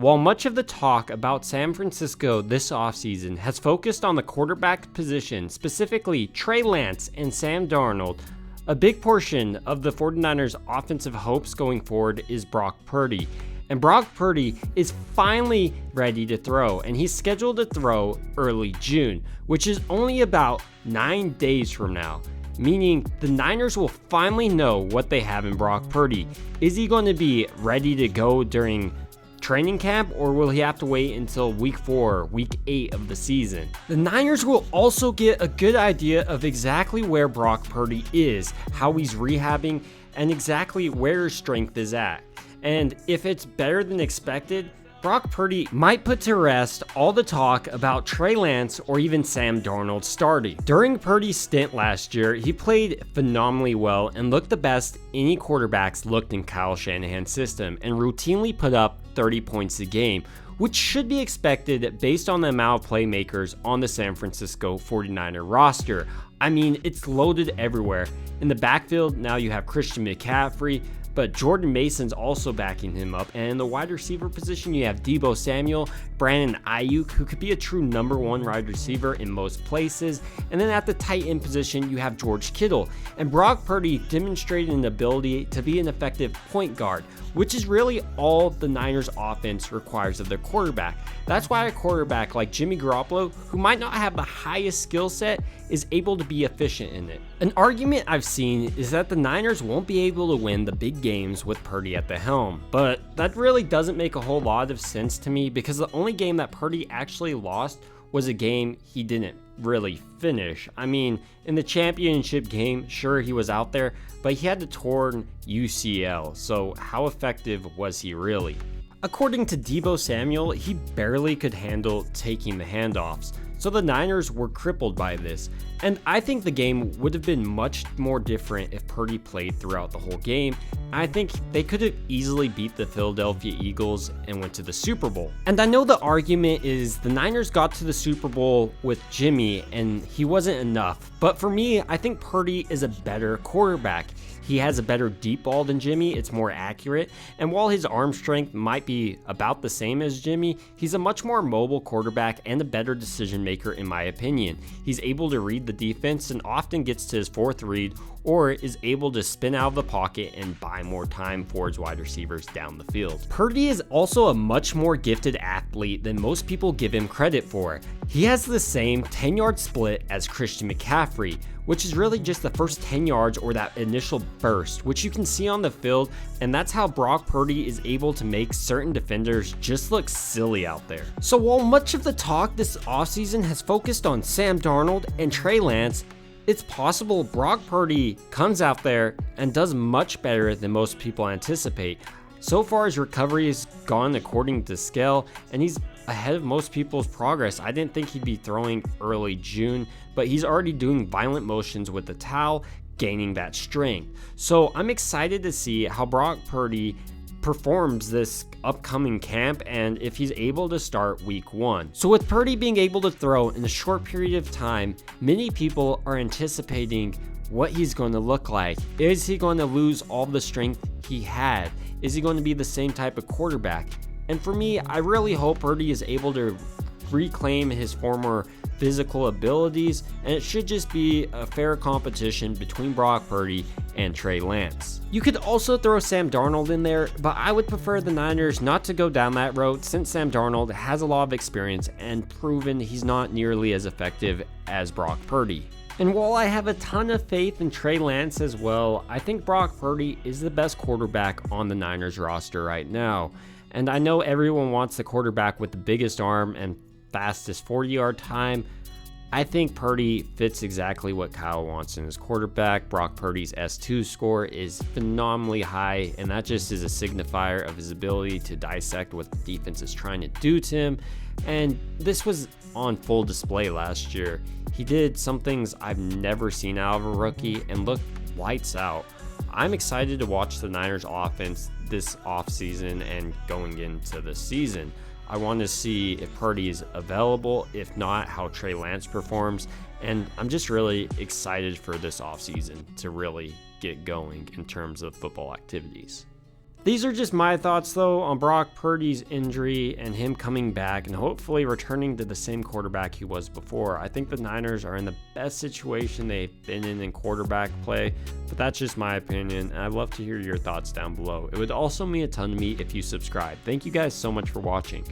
While much of the talk about San Francisco this offseason has focused on the quarterback position, specifically Trey Lance and Sam Darnold, a big portion of the 49ers' offensive hopes going forward is Brock Purdy. And Brock Purdy is finally ready to throw, and he's scheduled to throw early June, which is only about 9 days from now. Meaning the Niners will finally know what they have in Brock Purdy. Is he going to be ready to go during training camp, or will he have to wait until week 4, week 8 of the season? The Niners will also get a good idea of exactly where Brock Purdy is, how he's rehabbing, and exactly where his strength is at. And if it's better than expected, Brock Purdy might put to rest all the talk about Trey Lance or even Sam Darnold starting. During Purdy's stint last year, he played phenomenally well and looked the best any quarterbacks looked in Kyle Shanahan's system and routinely put up 30 points a game, which should be expected based on the amount of playmakers on the San Francisco 49er roster. I mean, it's loaded everywhere. In the backfield, now you have Christian McCaffrey, but Jordan Mason's also backing him up. And in the wide receiver position, you have Deebo Samuel, Brandon Ayuk, who could be a true number 1 wide receiver in most places. And then at the tight end position, you have George Kittle. And Brock Purdy demonstrated an ability to be an effective point guard, which is really all the Niners offense requires of their quarterback. That's why a quarterback like Jimmy Garoppolo, who might not have the highest skill set, is able to be efficient in it. An argument I've seen is that the Niners won't be able to win the big games with Purdy at the helm, but that really doesn't make a whole lot of sense to me because the only game that Purdy actually lost was a game he didn't really finish. I mean, in the championship game, sure, he was out there, but he had a torn UCL, so how effective was he really? According to Deebo Samuel, he barely could handle taking the handoffs, so the Niners were crippled by this. And I think the game would have been much more different if Purdy played throughout the whole game. I think they could have easily beat the Philadelphia Eagles and went to the Super Bowl. And I know the argument is the Niners got to the Super Bowl with Jimmy and he wasn't enough. But for me, I think Purdy is a better quarterback. He has a better deep ball than Jimmy, it's more accurate, and while his arm strength might be about the same as Jimmy, he's a much more mobile quarterback and a better decision maker in my opinion. He's able to read the defense and often gets to his fourth read or is able to spin out of the pocket and buy more time for his wide receivers down the field. Purdy is also a much more gifted athlete than most people give him credit for. He has the same 10-yard split as Christian McCaffrey, which is really just the first 10 yards or that initial burst, which you can see on the field, and that's how Brock Purdy is able to make certain defenders just look silly out there. So while much of the talk this offseason has focused on Sam Darnold and Trey Lance, it's possible Brock Purdy comes out there and does much better than most people anticipate. So far, his recovery has gone according to scale, and he's ahead of most people's progress. I didn't think he'd be throwing early June, but he's already doing violent motions with the towel, gaining that strength. So I'm excited to see how Brock Purdy performs this upcoming camp and if he's able to start week 1. So with Purdy being able to throw in a short period of time, many people are anticipating what he's going to look like. Is he going to lose all the strength he had? Is he going to be the same type of quarterback? And for me, I really hope Purdy is able to reclaim his former physical abilities, and it should just be a fair competition between Brock Purdy and Trey Lance. You could also throw Sam Darnold in there, but I would prefer the Niners not to go down that road since Sam Darnold has a lot of experience and proven he's not nearly as effective as Brock Purdy. And while I have a ton of faith in Trey Lance as well, I think Brock Purdy is the best quarterback on the Niners roster right now. And I know everyone wants the quarterback with the biggest arm and fastest 40-yard time. I think Purdy fits exactly what Kyle wants in his quarterback. Brock Purdy's S2 score is phenomenally high, and that just is a signifier of his ability to dissect what the defense is trying to do to him. And this was on full display last year. He did some things I've never seen out of a rookie and looked lights out. I'm excited to watch the Niners offense this offseason and going into the season. I want to see if Purdy is available, if not, how Trey Lance performs, and I'm just really excited for this offseason to really get going in terms of football activities. These are just my thoughts, though, on Brock Purdy's injury and him coming back and hopefully returning to the same quarterback he was before. I think the Niners are in the best situation they've been in quarterback play, but that's just my opinion, and I'd love to hear your thoughts down below. It would also mean a ton to me if you subscribe. Thank you guys so much for watching.